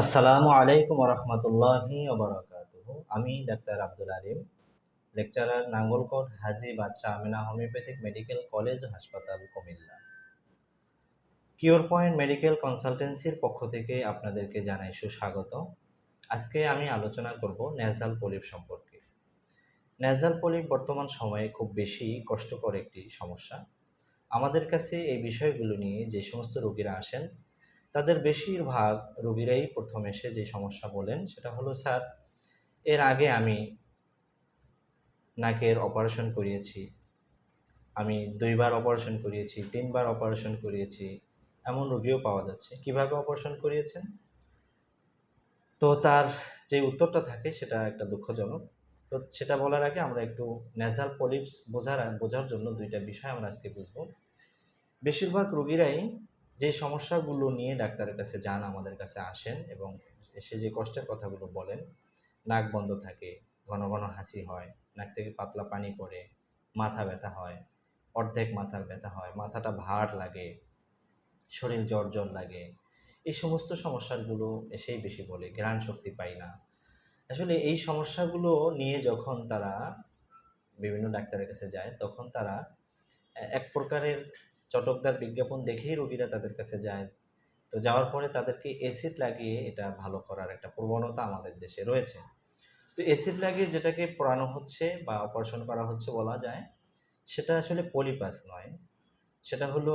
আসসালামু আলাইকুম রহমতুল্লাহি ওবরাকাতুহু। আমি ডাক্তার আব্দুল আলিম, লেকচারার, নাঙ্গলকোট হাজী বাদশাহ আমিনা হোমিওপ্যাথিক মেডিকেল কলেজ ও হাসপাতাল, কুমিল্লা। কিওর পয়েন্ট মেডিকেল কনসালটেন্সির পক্ষ থেকে আপনাদেরকে জানাই সুস্বাগত। আজকে আমি আলোচনা করব ন্যাজাল পলিপ সম্পর্কে। ন্যাজাল পলিপ বর্তমান সময়ে খুব বেশি কষ্টকর একটি সমস্যা। আমাদের কাছে এই বিষয়গুলো নিয়ে যে সমস্ত রোগীরা আসেন, তাদের বেশিরভাগ রোগীরাই প্রথম এসে যে সমস্যা বলেন সেটা হলো, স্যার, এর আগে আমি নাকের অপারেশন করিয়েছি, আমি ২ বার অপারেশন করিয়েছি, ৩ বার অপারেশন করিয়েছি, এমন রোগীও পাওয়া যাচ্ছে। কিভাবে অপারেশন করিয়েছেন? তো তার যে উত্তরটা থাকে সেটা একটা দুঃখজনক। তো সেটা বলার আগে আমরা একটু ন্যাসাল পলিপস বোঝার জন্য ২ টা বিষয় আমরা আজকে বুঝব। বেশিরভাগ রোগীরাই যে সমস্যাগুলো নিয়ে ডাক্তারের কাছে যান, আমাদের কাছে আসেন এবং এসে যে কষ্টের কথাগুলো বলেন, নাক বন্ধ থাকে, ঘন ঘন হাসি হয়, নাক থেকে পাতলা পানি পড়ে, মাথা ব্যথা হয়, অর্ধেক মাথার ব্যথা হয়, মাথাটা ভার লাগে, শরীর জ্বর জ্বর লাগে, এই সমস্ত সমস্যাগুলো এসেই বেশি বলে। ঘ্রাণ শক্তি পাই না। আসলে এই সমস্যাগুলো নিয়ে যখন তারা বিভিন্ন ডাক্তারের কাছে যায়, তখন তারা এক প্রকারের চটকদার বিজ্ঞাপন দেখেই রোগীরা তাদের কাছে যায়। তো যাওয়ার পরে তাদেরকে অ্যাসিড লাগিয়ে এটা ভালো করার একটা প্রবণতা আমাদের দেশে রয়েছে। তো অ্যাসিড লাগিয়ে যেটাকে পোড়ানো হচ্ছে বা অপারেশন করা হচ্ছে বলা যায়, সেটা আসলে পলিপাস নয়, সেটা হলো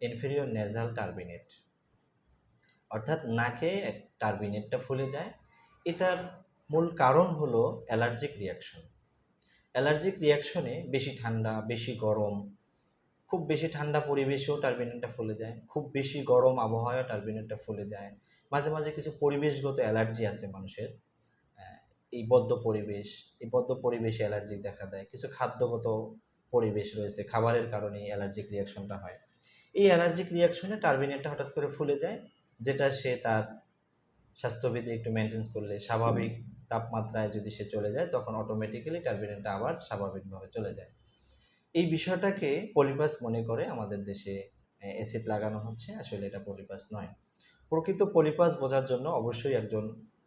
ইনফেরিয়র নেজাল টার্বিনেট। অর্থাৎ নাকে টার্বিনেটটা ফুলে যায়। এটার মূল কারণ হলো অ্যালার্জিক রিয়াকশন। অ্যালার্জিক রিয়াকশনে বেশি ঠান্ডা, বেশি গরম, খুব বেশি ঠান্ডা পরিবেশেও টার্বিনেটটা ফুলে যায়, খুব বেশি গরম আবহাওয়ায় টার্বিনেটটা ফুলে যায়। মাঝে মাঝে কিছু পরিবেশগত অ্যালার্জি আছে মানুষের। আহ, এই বদ্ধ পরিবেশে অ্যালার্জি দেখা দেয়। কিছু খাদ্যগত পরিবেশ রয়েছে, খাবারের কারণে এই অ্যালার্জিক রিয়াকশনটা হয়। এই অ্যালার্জিক রিয়াকশনে টার্বিনেটটা হঠাৎ করে ফুলে যায়, যেটা সে তার স্বাস্থ্যবিধি একটু মেনটেন্স করলে, স্বাভাবিক তাপমাত্রায় যদি সে চলে যায়, তখন অটোমেটিক্যালি টার্বিনেটটা আবার স্বাভাবিকভাবে চলে যায়। এই বিষয়টাকে পলিপাস মনে করে আমাদের দেশে অ্যাসিড লাগানো হচ্ছে। আসলে এটা পলিপাস নয়। প্রকৃত পলিপাস বোঝার জন্য অবশ্যই একজন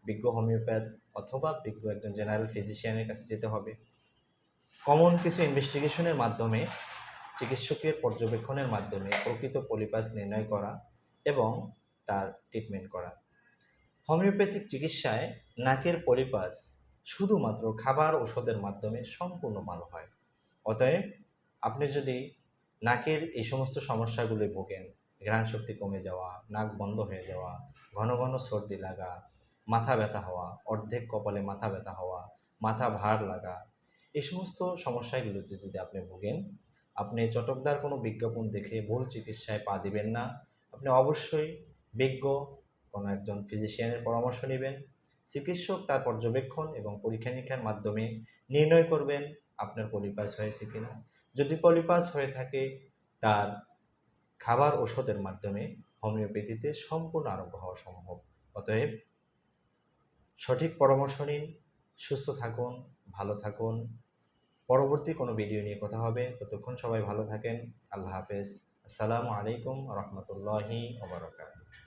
বিজ্ঞ হোমিওপ্যাথ অথবা বিজ্ঞ একজন জেনারেল ফিজিশিয়ানের কাছে যেতে হবে। কমন কিছু ইনভেস্টিগেশনের মাধ্যমে, চিকিৎসকের পর্যবেক্ষণের মাধ্যমে প্রকৃত পলিপাস নির্ণয় করা এবং তার ট্রিটমেন্ট করা। হোমিওপ্যাথিক চিকিৎসায় নাকের পলিপাস শুধুমাত্র খাবার ওষুধের মাধ্যমে সম্পূর্ণ ভালো হয়। অতএব আপনি যদি নাকের এই সমস্ত সমস্যাগুলি ভোগেন, ঘ্রাণ শক্তি কমে যাওয়া, নাক বন্ধ হয়ে যাওয়া, ঘন ঘন সর্দি লাগা, মাথা ব্যথা হওয়া, অর্ধেক কপালে মাথা ব্যথা হওয়া, মাথা ভার লাগা, এই সমস্ত সমস্যাগুলোতে যদি আপনি ভোগেন, আপনি চটকদার কোনো বিজ্ঞাপন দেখে ভুল চিকিৎসায় পা দিবেন না। আপনি অবশ্যই বিজ্ঞ কোনো একজন ফিজিশিয়ানের পরামর্শ নেবেন। চিকিৎসক তার পর্যবেক্ষণ এবং পরীক্ষা নিরীক্ষার মাধ্যমে নির্ণয় করবেন আপনার পলিপাস হয়েছে কিনা। যদি পলিপাস হয়ে থাকে, তার খাবার ওষুধের মাধ্যমে হোমিওপ্যাথিতে সম্পূর্ণ আরোগ্য হওয়া সম্ভব। অতএব সঠিক পরামর্শ নিন, সুস্থ থাকুন, ভালো থাকুন। পরবর্তী কোনো ভিডিও নিয়ে কথা হবে। ততক্ষণ সবাই ভালো থাকেন। আল্লাহ হাফেজ। আসসালামু আলাইকুম রহমতুল্লাহি ওয়া বারাকাতুহু।